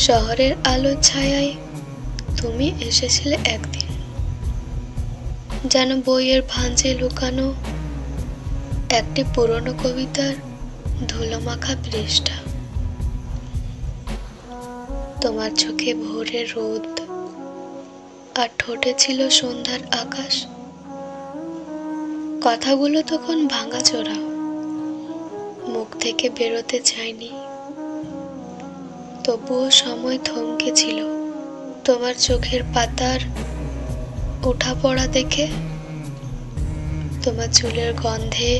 শহরের আলোর ছায়ায় তুমি এসেছিলে একদিন, যেন বইয়ের ভাঁজে লুকানো একটি পুরনো কবিতার ধুলোমাখা পৃষ্ঠা। তোমার চোখে ভোরের রোদ আর ঠোঁটে ছিল সন্ধ্যার আকাশ। কথাগুলো তখন ভাঙাচোরা, মুখ থেকে বেরোতে চায়নি, তবুও সময় থমকে ছিল তোমার চোখের পাতার ওঠা পড়া দেখে। তোমার চুলের গন্ধে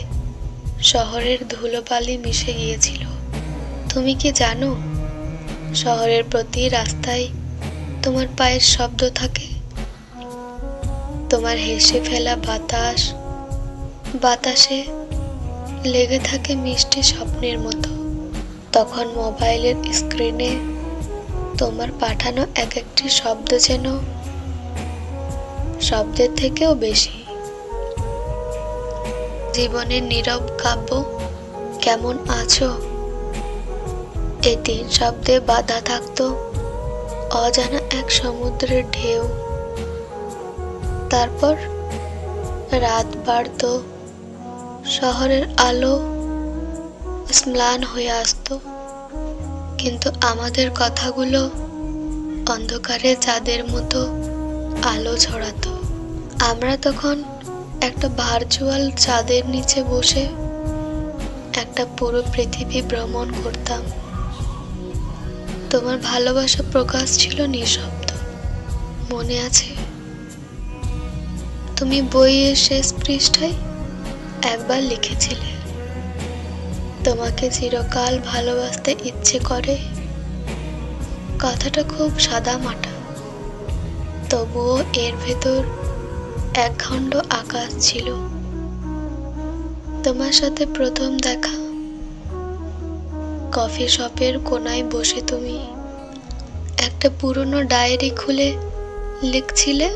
শহরের ধুলোবালি মিশে গিয়েছিল। তুমি কি জানো, শহরের প্রতি রাস্তায় তোমার পায়ের শব্দ থাকে। তোমার হেসে ফেলা বাতাসে লেগে থাকে মিষ্টি স্বপ্নের মতো। তখন মোবাইলের স্ক্রিনে তোমার পাঠানো এক একটি শব্দ যেন শব্দের থেকেও বেশি। জীবনের নীরব কাব্য, কেমন আছো, এই 3 শব্দে বাধা থাকতো অজানা এক সমুদ্রের ঢেউ। তারপর রাত বাড়তো, শহরের আলো ম্লান হয়ে আসতো, কিন্তু আমাদের কথাগুলো অন্ধকারে চাঁদের মতো আলো ছড়াতো। আমরা তখন একটা ভার্চুয়াল চাঁদের নিচে বসে একটা পুরো পৃথিবী ভ্রমণ করতাম। তোমার ভালোবাসা প্রকাশ ছিল নিঃশব্দ, মনে আছে? তুমি বইয়ের শেষ পৃষ্ঠায় একবার লিখেছিলে, তোমাকে চিরকাল ভালোবাসতে ইচ্ছে করে। কথাটা খুব সাদামাটা, তবুও এর ভেতর একখণ্ড আকাশ ছিল। তোমার সাথে প্রথম দেখা, কফি শপের কোনায় বসে তুমি একটা পুরনো ডায়েরি খুলে লিখছিলে,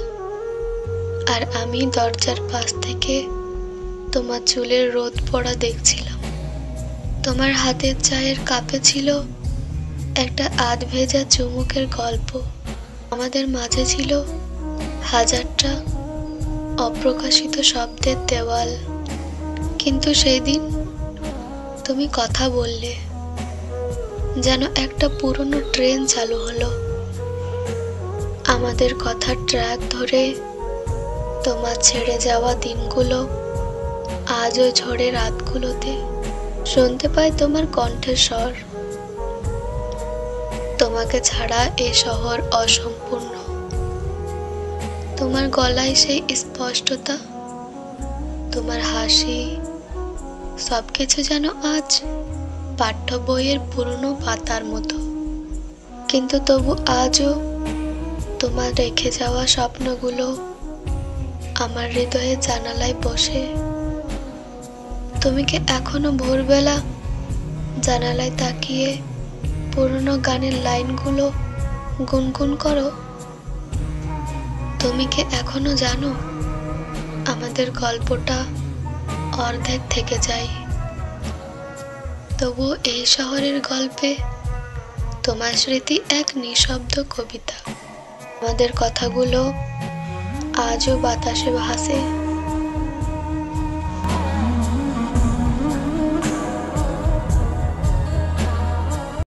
আর আমি দরজার পাশ থেকে তোমার চুলের রোদ পড়া দেখছিলাম। তোমার হাতের চায়ের কাপে ছিল একটা আধ ভেজা চুমুকের গল্প। আমাদের মাঝে ছিল হাজারটা অপ্রকাশিত শব্দের দেওয়াল। কিন্তু সেই দিন তুমি কথা বললে, যেন একটা পুরনো ট্রেন চালু হলো। আমাদের কথার ট্র্যাক ধরে তোমার ছেড়ে যাওয়া দিনগুলো আজও ঝড়ে রাতগুলোতে শুনতে পাই তোমার কণ্ঠের স্বর। তোমাকে ছাড়া এ শহর অসম্পূর্ণ। তোমার গলায় সেই স্পষ্টতা, তোমার হাসি, সবকিছু যেন আজ পাঠ্য বইয়ের পুরনো পাতার মতো। কিন্তু তবু আজও তোমার রেখে যাওয়া স্বপ্নগুলো আমার হৃদয়ের জানালায় বসে। তুমি কি এখনো ভোরবেলা জানালায় তাকিয়ে পুরনো গানের লাইনগুলো গুনগুন করো? তুমি কি এখনো জানো, আমাদের গল্পটা অর্ধেক থেকে যায়, তবু এই শহরের গল্পে তোমার স্মৃতি এক নিঃশব্দ কবিতা। আমাদের কথাগুলো আজও বাতাসে ভাসে।